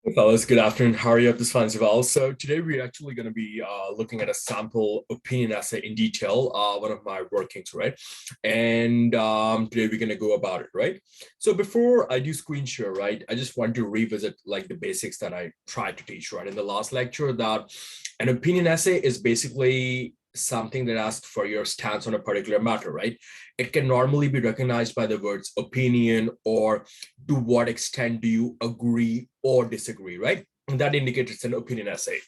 Hey fellas, good afternoon. How are you? This is Fanzival. So today we're actually going to be looking at a sample opinion essay in detail, one of my workings, right? And today we're going to go about it, right? So before I do screen share, right, I just want to revisit like the basics that I tried to teach, right? In the last lecture, that an opinion essay is basically something that asks for your stance on a particular matter, right? It can normally be recognized by the words opinion or to what extent do you agree or disagree, right? And that indicates it's an opinion essay.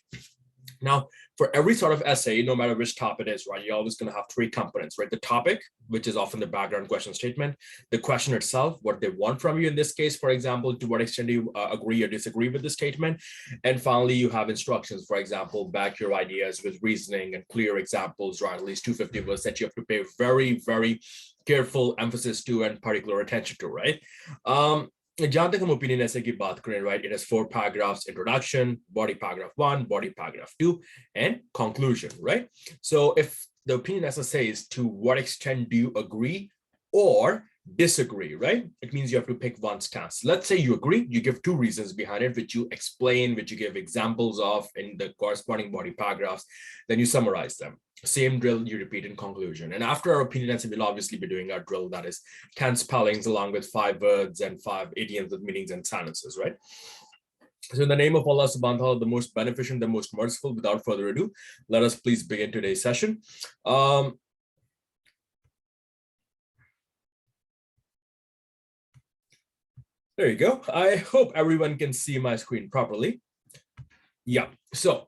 Now, for every sort of essay, no matter which topic it is, right, you're always going to have three components, right? The topic, which is often the background question statement, the question itself, what they want from you in this case, for example, to what extent do you agree or disagree with the statement? And finally, you have instructions, for example, back your ideas with reasoning and clear examples, right? At least 250 words that you have to pay very, very careful emphasis to and particular attention to, right? जहां तक हम opinion ऐसे की बात करें, right, it has four paragraphs: introduction, body paragraph 1, body paragraph 2, and conclusion, right? So if the opinion essay says to what extent do you agree or disagree, right, it means you have to pick one stance. Let's say you agree, you give two reasons behind it, which you explain, which you give examples of in the corresponding body paragraphs, then you summarize them. Same drill you repeat in conclusion. And after our opinion essay, we'll obviously be doing our drill that is 10 spellings along with 5 words and 5 idioms with meanings and sentences, right? So in the name of Allah subhanahu wa ta'ala, the most beneficent, the most merciful, without further ado, let us please begin today's session. There you go. I hope everyone can see my screen properly. Yeah, so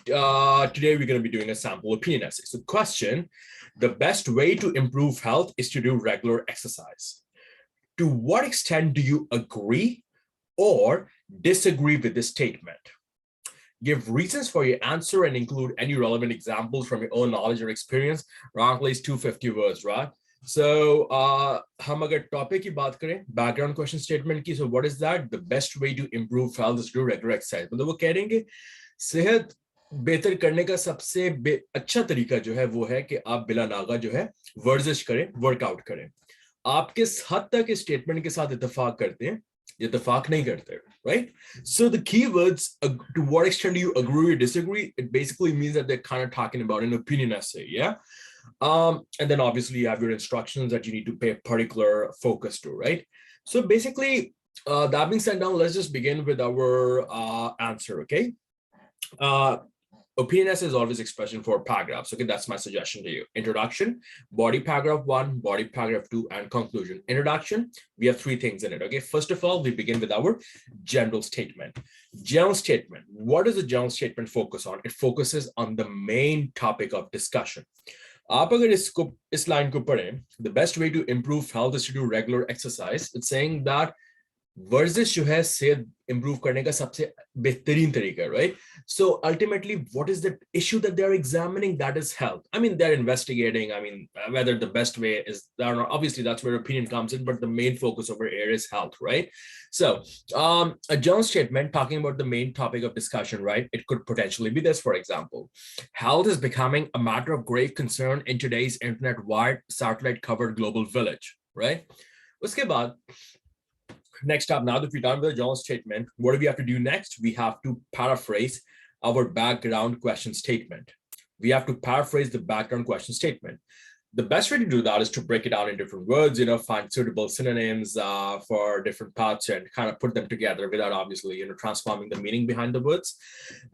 today we're going to be doing a sample opinion essay. So question, the best way to improve health is to do regular exercise. To what extent do you agree or disagree with this statement? Give reasons for your answer and include any relevant examples from your own knowledge or experience. Around at least 250 words, right? So हम अगर topic की बात करें, background question statement की, so what is that? The best way to improve health is to do regular exercise. मतलब वो कह रहे हैं कि सेहत बेहतर करने का सबसे अच्छा तरीका जो है वो है कि आप बिला नागा जो है वर्जिश करें, वर्कआउट करें. आप किस हद तक इस स्टेटमेंट के साथ इत्तेफाक करते हैं, इत्तेफाक नहीं करते, right? So the keywords, to what extent do you agree or disagree, it basically means that they're kind of talking about an opinion essay, yeah? And then obviously you have your instructions that you need to pay particular focus to, right? So basically, that being said, now let's just begin with our answer, okay? Opinion essay is always expression for paragraphs. Okay, that's my suggestion to you. Introduction, body paragraph 1, body paragraph 2, and conclusion. Introduction, we have three things in it. Okay, first of all, we begin with our general statement. General statement. What does the general statement focus on? It focuses on the main topic of discussion. आप अगर इस line को पढ़ें, the best way to improve health is to do regular exercise. It's saying that वर्जिश जो है सेहत improve करने का सबसे बेहतरीन तरीका, right? So ultimately, what is the issue that they're examining? That is health. I mean, they're investigating. I mean, whether the best way is, obviously that's where opinion comes in, but the main focus over here is health, right? So a general statement talking about the main topic of discussion, right? It could potentially be this, for example: health is becoming a matter of great concern in today's internet-wide, satellite-covered global village, right? उसके बाद next up, now that we're done with the general statement, what do we have to do next? We have to paraphrase our background question statement. We have to paraphrase the background question statement. The best way to do that is to break it down in different words, find suitable synonyms for different parts and kind of put them together without obviously, transforming the meaning behind the words.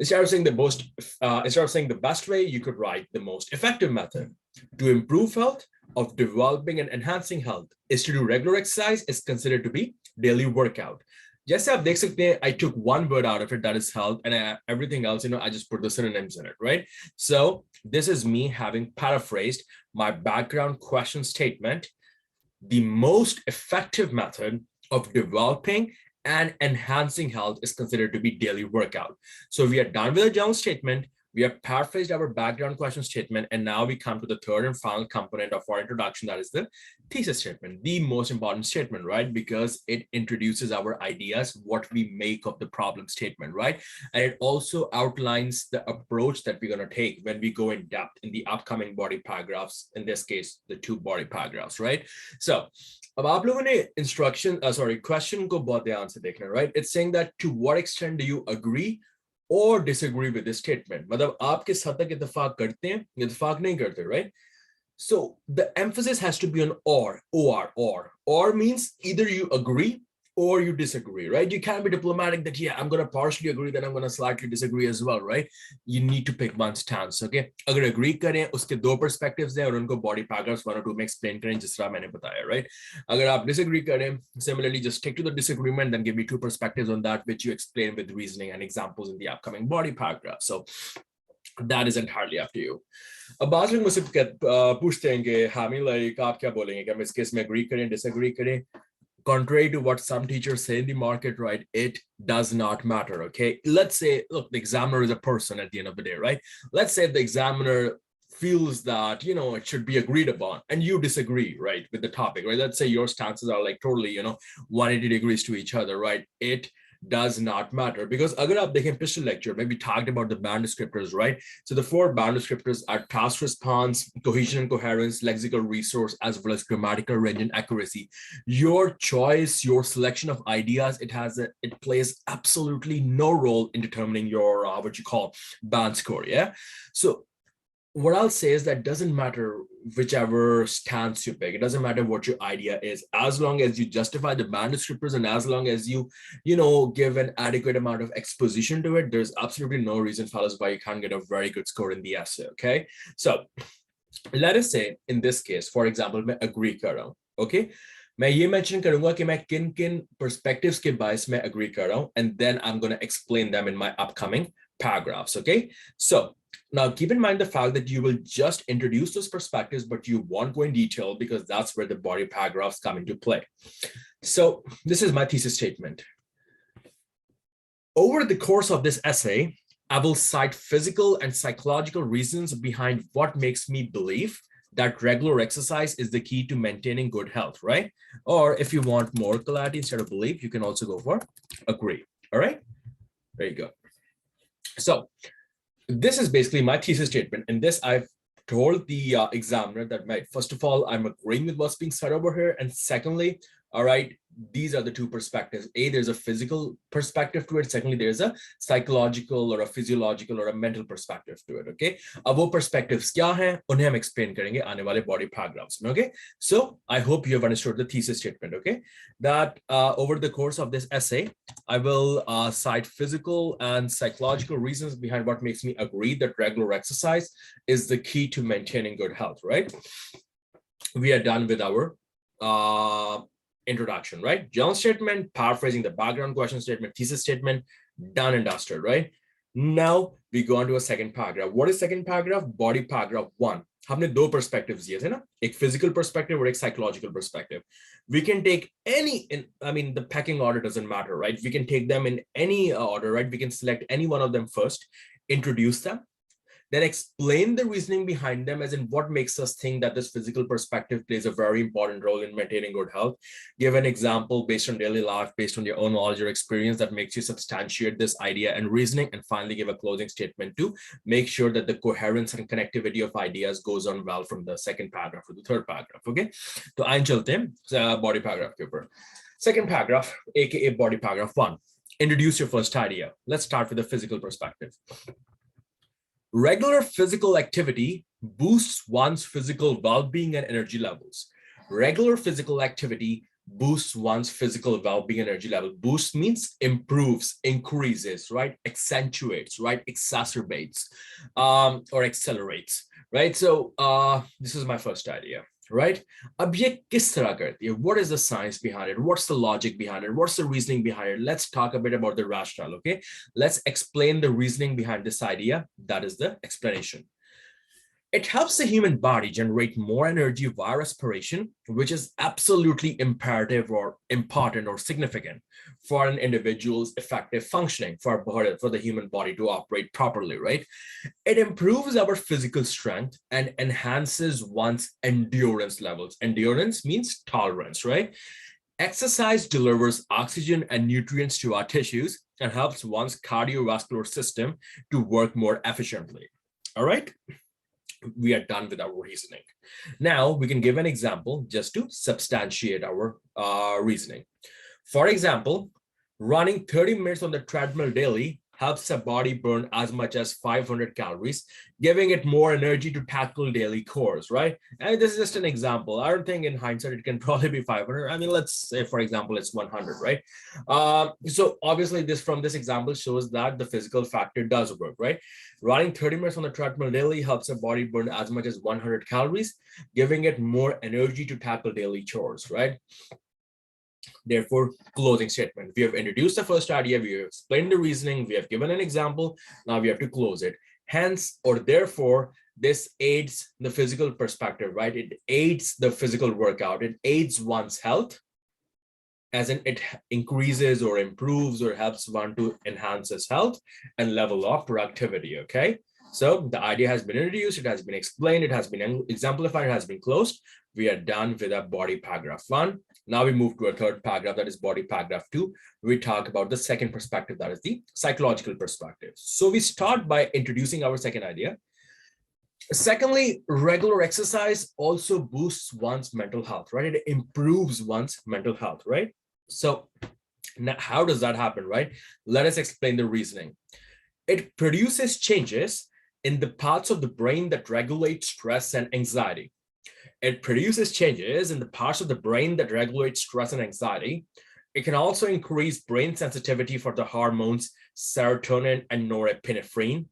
Instead of saying the best way, you could write the most effective method to improve health, of developing and enhancing health, is to do regular exercise, is considered to be daily workout. Just आप देख सकते हैं, I took one word out of it, that is health, and everything else, I just put the synonyms in it, right? So this is me having paraphrased my background question statement. The most effective method of developing and enhancing health is considered to be daily workout. So we are done with the general statement. We have paraphrased our background question statement, and now we come to the third and final component of our introduction, that is the thesis statement, the most important statement, right? Because it introduces our ideas, what we make of the problem statement, right? And it also outlines the approach that we're going to take when we go in depth in the upcoming body paragraphs, in this case, the 2 body paragraphs, right? So, अब आप लोगों ने instruction, question को बहुत ध्यान से देखना, right? It's saying that to what extent do you agree or disagree with this statement? मतलब आप किस हद तक इत्तेफाक करते हैं, इत्तेफाक नहीं करते, right? So the emphasis has to be on or means either you agree or you disagree, right? You can't be diplomatic that, yeah, I'm going to partially agree, then I'm going to slightly disagree as well, right? You need to pick one stance, okay? अगर agree करें, उसके 2 perspectives हैं और उनको body paragraphs 1 or 2 में explain करें जिस तरह मैंने बताया, right? अगर आप disagree करें, similarly, just stick to the disagreement, then give me 2 perspectives on that, which you explain with reasoning and examples in the upcoming body paragraph. So that is entirely up to you. अब बाज़ लोग मुझसे पूछते हैं कि हामी like आप क्या बोलेंगे कि हम इस केस में agree करें, disagree करें? Contrary to what some teachers say in the market, right, it does not matter, okay? Let's say, look, the examiner is a person at the end of the day, right? Let's say the examiner feels that, you know, it should be agreed upon and you disagree, right, with the topic, right? Let's say your stances are like totally, you know, 180 degrees to each other, right? It does not matter, because agar aap dekhen pistol lecture, maybe talked about the band descriptors, right? So the 4 band descriptors are task response, cohesion and coherence, lexical resource, as well as grammatical range and accuracy. Your choice, your selection of ideas, it plays absolutely no role in determining your what you call band score. Yeah. So what I'll say is that doesn't matter whichever stance you pick. It doesn't matter what your idea is, as long as you justify the band descriptors and as long as you give an adequate amount of exposition to it. There's absolutely no reason, fellas, why you can't get a very good score in the essay. Okay, so let us say in this case, for example, मैं agree कर रहा हूँ. Okay, मैं ये mention करूँगा कि मैं किन perspectives के bias में agree कर रहा हूँ, and then I'm going to explain them in my upcoming paragraphs. Okay, so now keep in mind the fact that you will just introduce those perspectives, but you won't go in detail because that's where the body paragraphs come into play. So this is my thesis statement. Over the course of this essay, I will cite physical and psychological reasons behind what makes me believe that regular exercise is the key to maintaining good health, right? Or if you want more clarity instead of belief, you can also go for agree. All right, there you go. So this is basically my thesis statement. In this, I've told the examiner that, first of all, I'm agreeing with what's being said over here. And secondly, all right, these are the 2 perspectives. A, there's a physical perspective to it. Secondly, there's a psychological or a physiological or a mental perspective to it. Okay. अब वो perspectives क्या हैं, उन्हें हम explain करेंगे आने वाले body paragraphs में. Okay. So I hope you have understood the thesis statement. Okay. That over the course of this essay, I will cite physical and psychological reasons behind what makes me agree that regular exercise is the key to maintaining good health. Right. We are done with our introduction, right? General statement, paraphrasing the background question statement, thesis statement, done and dusted, right? Now we go on to a second paragraph. What is second paragraph? Body paragraph 1. हमने 2 perspectives दिए थे ना, एक physical perspective और एक psychological perspective. We can take any, the pecking order doesn't matter, right? We can take them in any order, right? We can select any one of them first, introduce them, then explain the reasoning behind them, as in what makes us think that this physical perspective plays a very important role in maintaining good health. Give an example based on daily life, based on your own knowledge or experience that makes you substantiate this idea and reasoning, and finally give a closing statement to make sure that the coherence and connectivity of ideas goes on well from the second paragraph to the third paragraph. Okay, so आइन चलते हैं body paragraph के ऊपर. Second paragraph, aka body paragraph 1. Introduce your first idea. Let's start with the physical perspective. Regular physical activity boosts one's physical well-being and energy levels. Regular physical activity boosts one's physical well-being and energy level. Boost means improves, increases, right? Accentuates, right? Exacerbates, or accelerates, right? So this is my first idea, right? अब ये किस तरह करती है? What is the science behind it? What's the logic behind it? What's the reasoning behind it? Let's talk a bit about the rationale, okay? Let's explain the reasoning behind this idea. That is the explanation. It helps the human body generate more energy via respiration, which is absolutely imperative or important or significant for an individual's effective functioning, for the human body to operate properly, right? It improves our physical strength and enhances one's endurance levels. Endurance means tolerance, right? Exercise delivers oxygen and nutrients to our tissues and helps one's cardiovascular system to work more efficiently. All right? We are done with our reasoning. Now we can give an example just to substantiate our reasoning. For example, running 30 minutes on the treadmill daily helps the body burn as much as 500 calories, giving it more energy to tackle daily chores, right? And this is just an example. I don't think in hindsight it can probably be 500. I mean, let's say, for example, it's 100, right? So obviously from this example shows that the physical factor does work, right? Running 30 minutes on the treadmill daily helps the body burn as much as 100 calories, giving it more energy to tackle daily chores, right? Therefore, closing statement. We have introduced the first idea, we have explained the reasoning, we have given an example, now we have to close it. Hence, or therefore, this aids the physical perspective, right? It aids the physical workout, it aids one's health, as in it increases or improves or helps one to enhance his health and level of productivity, okay? So the idea has been introduced, it has been explained, it has been exemplified, it has been closed. We are done with our body paragraph 1. Now we move to a third paragraph, that is body paragraph 2. We talk about the second perspective, that is the psychological perspective. So we start by introducing our second idea. Secondly, regular exercise also boosts one's mental health, right? It improves one's mental health, right? So now how does that happen, right? Let us explain the reasoning. It produces changes in the parts of the brain that regulate stress and anxiety. It produces changes in the parts of the brain that regulate stress and anxiety. It can also increase brain sensitivity for the hormones serotonin and norepinephrine,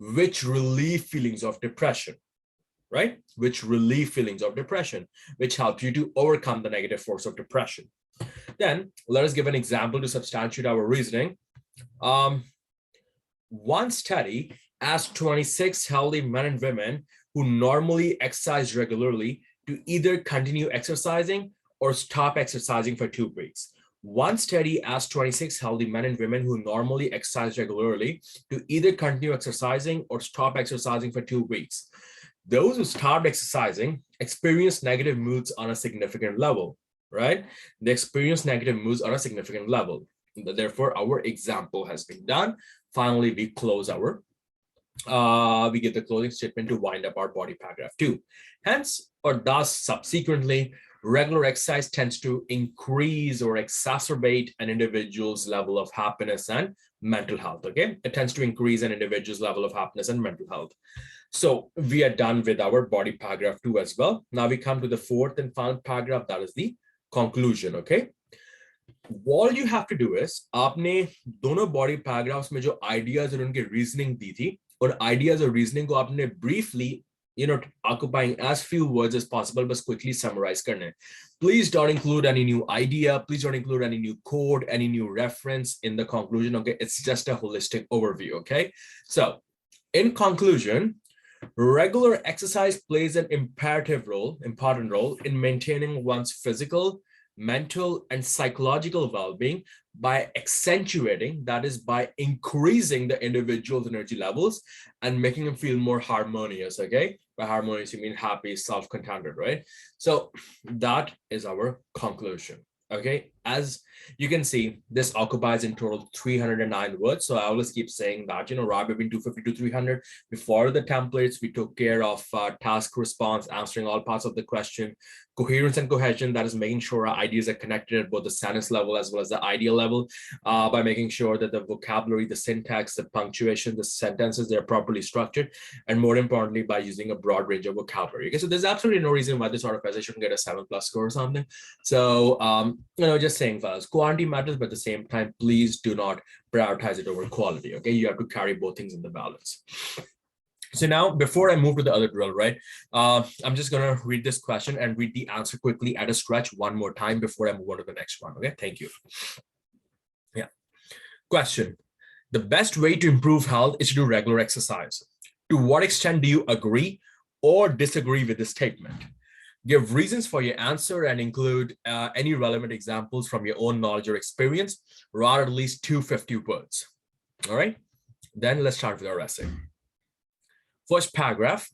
which relieve feelings of depression, right? Which relieve feelings of depression, which help you to overcome the negative force of depression. Then let us give an example to substantiate our reasoning. One study asked 26 healthy men and women who normally exercise regularly to either continue exercising or stop exercising for 2 weeks. One study asked 26 healthy men and women who normally exercise regularly to either continue exercising or stop exercising for 2 weeks. Those who stopped exercising experienced negative moods on a significant level, right? They experience negative moods on a significant level. Therefore, our example has been done. Finally, we close our we get the closing statement to wind up our body paragraph 2. Hence, or thus subsequently, regular exercise tends to increase or exacerbate an individual's level of happiness and mental health, okay? It tends to increase an individual's level of happiness and mental health. So we are done with our body paragraph 2 as well. Now we come to the fourth and final paragraph, that is the conclusion, okay? All you have to do is, आपने दोनों body paragraphs में जो ideas और उनके reasoning दी थी, और ideas और reasoning को आपने briefly, occupying as few words as possible, but quickly summarize करने. Please don't include any new idea. Please don't include any new code, any new reference in the conclusion, okay? It's just a holistic overview, okay? So, in conclusion, regular exercise plays an important role in maintaining one's physical, mental, and psychological well-being by accentuating, that is, by increasing the individual's energy levels and making them feel more harmonious, okay? By harmonious, you mean happy, self-contented, right? So that is our conclusion, okay? As you can see, this occupies in total 309 words. So I always keep saying that, right between 250 to 300. Before the templates, we took care of task response, answering all parts of the question, coherence and cohesion, that is making sure our ideas are connected at both the sentence level as well as the idea level, by making sure that the vocabulary, the syntax, the punctuation, the sentences, they're properly structured, and more importantly, by using a broad range of vocabulary. Okay, so there's absolutely no reason why this sort of essay shouldn't get a 7+ score or something. So, just saying, fellas, quantity matters, but at the same time, please do not prioritize it over quality, okay? You have to carry both things in the balance. So now, before I move to the other drill, right, I'm just going to read this question and read the answer quickly at a stretch one more time before I move on to the next one, okay? Thank you. Yeah. Question. The best way to improve health is to do regular exercise. To what extent do you agree or disagree with the statement. Give reasons for your answer and include any relevant examples from your own knowledge or experience. Write at least 250 words. All right, then let's start with our essay. First paragraph.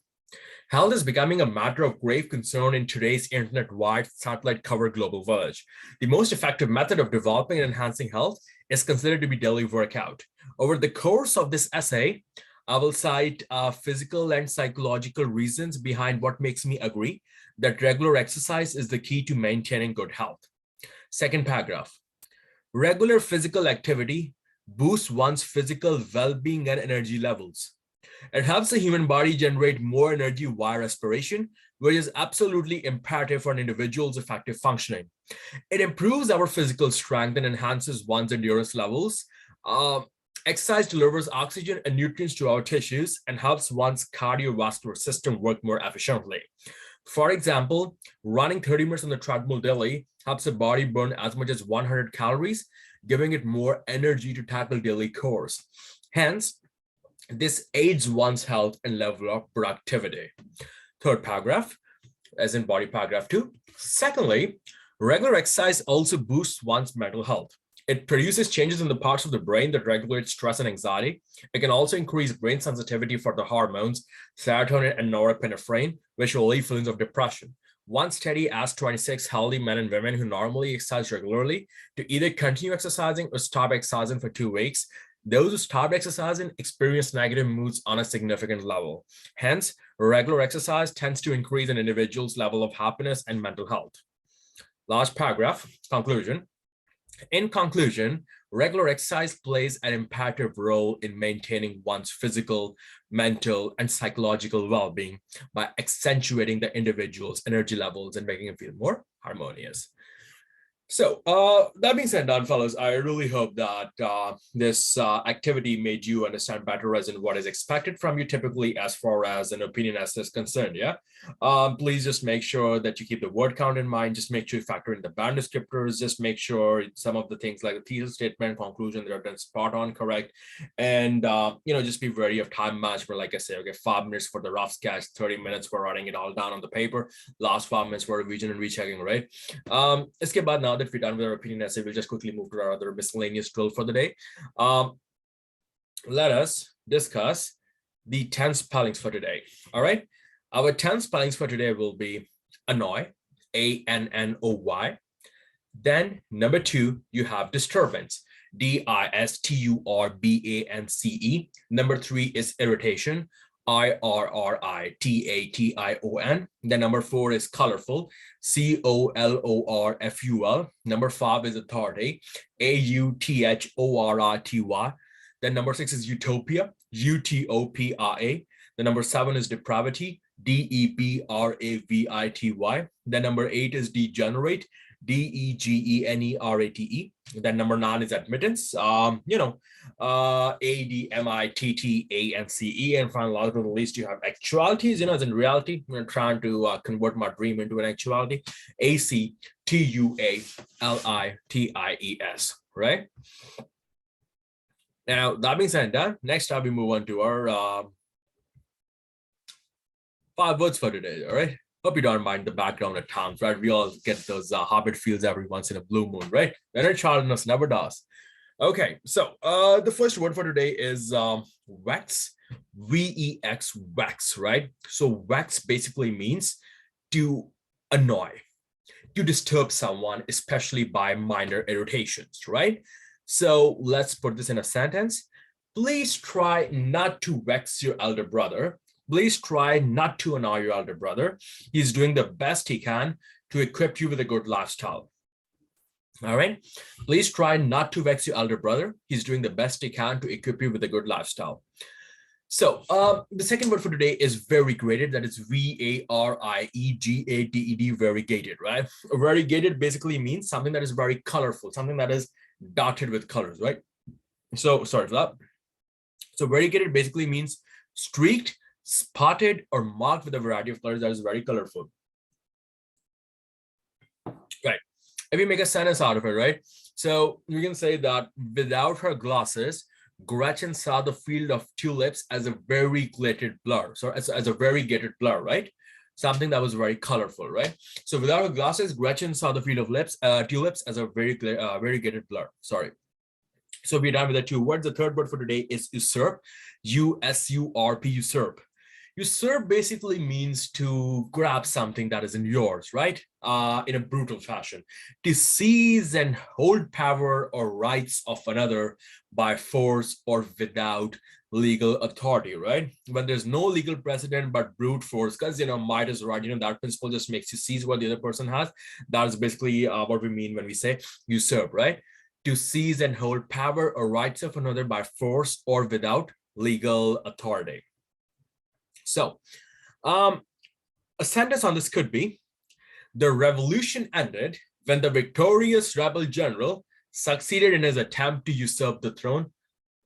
Health is becoming a matter of grave concern in today's internet-wide satellite-covered global village. The most effective method of developing and enhancing health is considered to be daily workout. Over the course of this essay, I will cite physical and psychological reasons behind what makes me agree that regular exercise is the key to maintaining good health. Second paragraph. Regular physical activity boosts one's physical well-being and energy levels. It helps the human body generate more energy via respiration, which is absolutely imperative for an individual's effective functioning. It improves our physical strength and enhances one's endurance levels. Exercise delivers oxygen and nutrients to our tissues and helps one's cardiovascular system work more efficiently. For example, running 30 minutes on the treadmill daily helps the body burn as much as 100 calories, giving it more energy to tackle daily chores. Hence, this aids one's health and level of productivity. Third paragraph, as in body paragraph 2. Secondly, regular exercise also boosts one's mental health. It produces changes in the parts of the brain that regulate stress and anxiety. It can also increase brain sensitivity for the hormones, serotonin and norepinephrine, which relieve feelings of depression. One study asked 26 healthy men and women who normally exercise regularly to either continue exercising or stop exercising for 2 weeks. Those who stopped exercising experienced negative moods on a significant level. Hence, regular exercise tends to increase an individual's level of happiness and mental health. Last paragraph, conclusion. In conclusion, regular exercise plays an imperative role in maintaining one's physical, mental, and psychological well-being by accentuating the individual's energy levels and making him feel more harmonious. So that being said, done, fellas, I really hope that this activity made you understand better as in what is expected from you typically as far as an opinion essay is concerned, yeah? Please just make sure that you keep the word count in mind. Just make sure you factor in the band descriptors. Just make sure some of the things like the thesis statement, conclusion, they're done spot on, correct. And, just be wary of time management. Like I say, okay, 5 minutes for the rough sketch, 30 minutes for writing it all down on the paper, last 5 minutes for revision and rechecking, right? Let's get back now that we're done with our opinion essay, we'll just quickly move to our other miscellaneous drill for the day. Let us discuss the 10 spellings for today. All right. Our 10 spellings for today will be annoy, A-N-N-O-Y. Then number 2, you have disturbance, D-I-S-T-U-R-B-A-N-C-E. Number 3 is irritation, I-R-R-I-T-A-T-I-O-N. Then number 4 is colorful, C-O-L-O-R-F-U-L. Number 5 is authority, A-U-T-H-O-R-I-T-Y. Then number 6 is utopia, U-T-O-P-I-A. Then number 7 is depravity, D-E-P-R-A-V-I-T-Y. Then number 8 is degenerate, D-E-G-E-N-E-R-A-T-E. Then number 9 is admittance, A-D-M-I-T-T-A-N-C-E. And finally, last but not least, you have actualities, as in reality. I'm trying to convert my dream into an actuality, A-C-T-U-A-L-I-T-I-E-S, right? Now, that being said and done, next time we move on to our 5 words for today, all right? Hope you don't mind the background at times, right? We all get those Hobbit feels every once in a blue moon, right? Inner childness never does. Okay, so the first word for today is vex, V-E-X, vex, right? So vex basically means to annoy, to disturb someone, especially by minor irritations, right? So let's put this in a sentence. Please try not to vex your elder brother. Please try not to annoy your elder brother. He's doing the best he can to equip you with a good lifestyle. All right. Please try not to vex your elder brother. He's doing the best he can to equip you with a good lifestyle. So the second word for today is variegated. That is V-A-R-I-E-G-A-D-E-D, variegated, right? Variegated basically means something that is very colorful, something that is dotted with colors, right? So sorry for that. So variegated basically means streaked, spotted, or marked with a variety of colors that is very colorful. Right. If you make a sentence out of it, right? So you can say that without her glasses, Gretchen saw the field of tulips as a variegated blur. So as a variegated blur, right? Something that was very colorful, right? So without her glasses, Gretchen saw the field of tulips as a variegated blur. Sorry. So we're done with the two words. The third word for today is usurp. U-S-U-R-P, usurp. Usurp basically means to grab something that isn't yours, right? In a brutal fashion. To seize and hold power or rights of another by force or without legal authority, right? When there's no legal precedent but brute force, because, might is right, that principle just makes you seize what the other person has. That is basically what we mean when we say usurp, right? To seize and hold power or rights of another by force or without legal authority. So a sentence on this could be, the revolution ended when the victorious rebel general succeeded in his attempt to usurp the throne,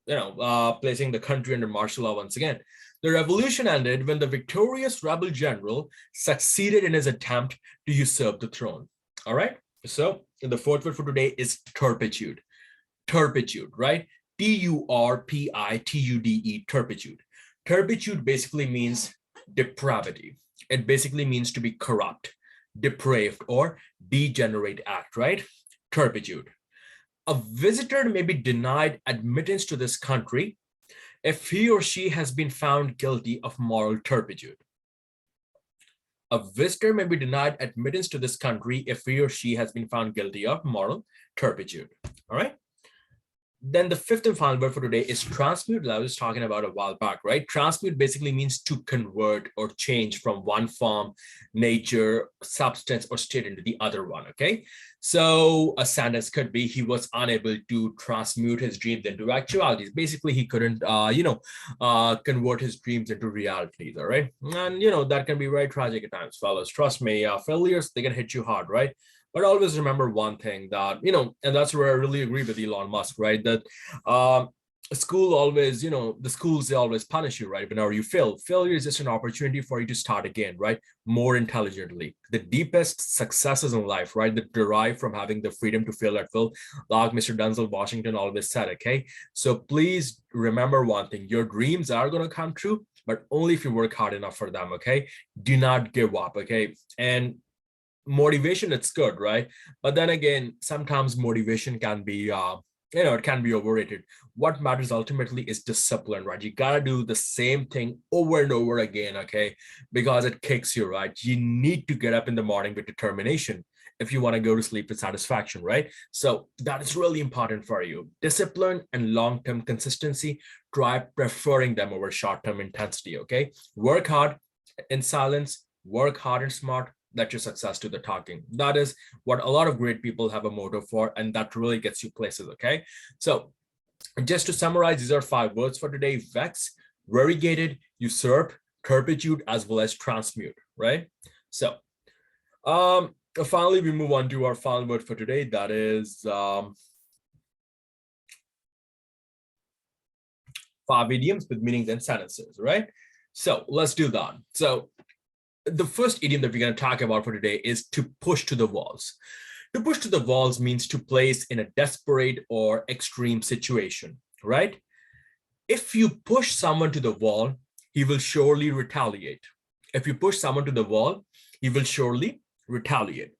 placing the country under martial law once again. The revolution ended when the victorious rebel general succeeded in his attempt to usurp the throne. All right. So the fourth word for today is turpitude. Turpitude, right? Turpitude, turpitude. Turpitude basically means depravity. It basically means to be corrupt, depraved, or degenerate act, right? Turpitude. A visitor may be denied admittance to this country if he or she has been found guilty of moral turpitude. A visitor may be denied admittance to this country if he or she has been found guilty of moral turpitude. All right. Then the fifth and final word for today is transmute, that I was talking about a while back, right? Transmute basically means to convert or change from one form, nature, substance, or state into the other one, okay? So a sentence could be, he was unable to transmute his dreams into actualities. Basically, he couldn't, convert his dreams into realities, all right? And, that can be very tragic at times, fellas. Trust me, failures, they can hit you hard, right? But always remember one thing that, and that's where I really agree with Elon Musk, right? That school always, the schools, they always punish you, right? Whenever you fail, failure is just an opportunity for you to start again, right? More intelligently. The deepest successes in life, right? That derive from having the freedom to fail at will, like Mr. Denzel Washington always said, okay? So please remember one thing, your dreams are going to come true, but only if you work hard enough for them, okay? Do not give up, okay? And motivation, it's good, right? But then again, sometimes motivation can be it can be overrated. What matters ultimately is discipline, right? You gotta do the same thing over and over again, okay? Because it kicks you, right? You need to get up in the morning with determination if you want to go to sleep with satisfaction, right? So that is really important for you. Discipline and long-term consistency, try preferring them over short-term intensity, okay? Work hard in silence, work hard and smart, let your success do the talking. That is what a lot of great people have a motto for, and that really gets you places, okay? So just to summarize, these are 5 words for today: vex, variegated, usurp, turpitude, as well as transmute, right? So finally, we move on to our final word for today. That is 5 idioms with meanings and sentences, right? So let's do that. So the first idiom that we're going to talk about for today is to push to the walls. To push to the walls means to place in a desperate or extreme situation, right? If you push someone to the wall, he will surely retaliate. If you push someone to the wall, he will surely retaliate.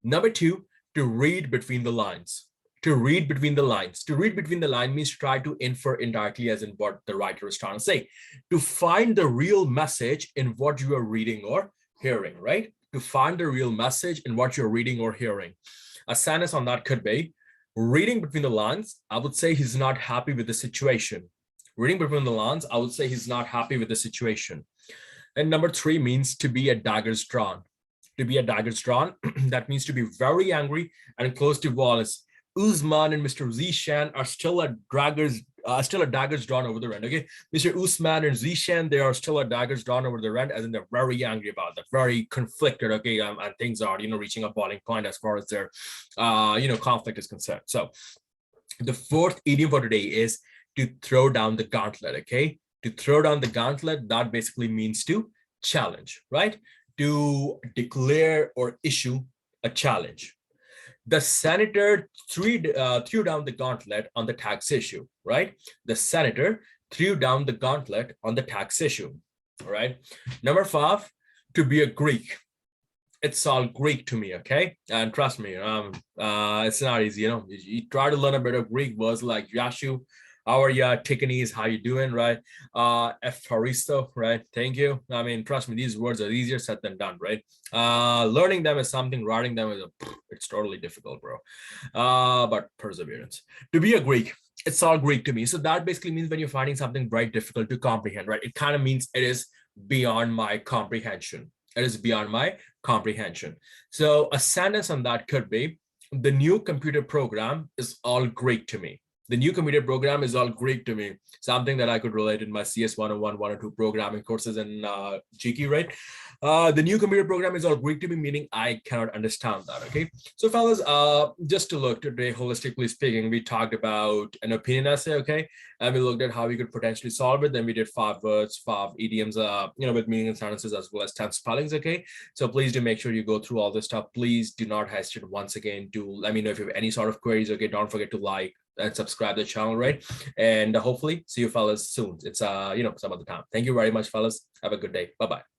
Number 2, to read between the lines. To read between the lines. To read between the line means try to infer indirectly, as in what the writer is trying to say. To find the real message in what you are reading or hearing, right? To find the real message in what you're reading or hearing. A sentence on that could be, reading between the lines, I would say he's not happy with the situation. Reading between the lines, I would say he's not happy with the situation. And number 3 means to be at daggers drawn. To be at daggers drawn, that means to be very angry and close to walls. Usman and Mr. Zishan are still at daggers drawn over the rent. Okay, Mr. Usman and Zishan, they are still at daggers drawn over the rent, as in they're very angry about that, very conflicted. Okay, and things are reaching a boiling point as far as their conflict is concerned. So the fourth idiom for today is to throw down the gauntlet. Okay, to throw down the gauntlet, that basically means to challenge, right? To declare or issue a challenge. The senator threw down the gauntlet on the tax issue, right? The senator threw down the gauntlet on the tax issue, all right? Number 5, to be a Greek. It's all Greek to me, okay? And trust me, it's not easy, you try to learn a bit of Greek words like Yashu, how are you, Tiffany's, how you doing, right? Efharisto, right? Thank you. I mean, trust me, these words are easier said than done, right? Learning them is something, writing them is it's totally difficult, bro. But perseverance. To be a Greek, it's all Greek to me. So that basically means when you're finding something very difficult to comprehend, right? It kind of means it is beyond my comprehension. It is beyond my comprehension. So a sentence on that could be, the new computer program is all Greek to me. The new computer program is all Greek to me. Something that I could relate in my CS 101, 102 programming courses in GK, right? The new computer program is all Greek to me, meaning I cannot understand that, okay? So fellas, just to look today, holistically speaking, we talked about an opinion essay, okay? And we looked at how we could potentially solve it. Then we did 5 words, 5 idioms, with meaning and sentences, as well as 10 spellings, okay? So please do make sure you go through all this stuff. Please do not hesitate once again to let me know if you have any sort of queries, okay? Don't forget to like and subscribe to the channel, right? And hopefully see you fellas soon. It's some other time. Thank you very much, fellas. Have a good day. Bye-bye.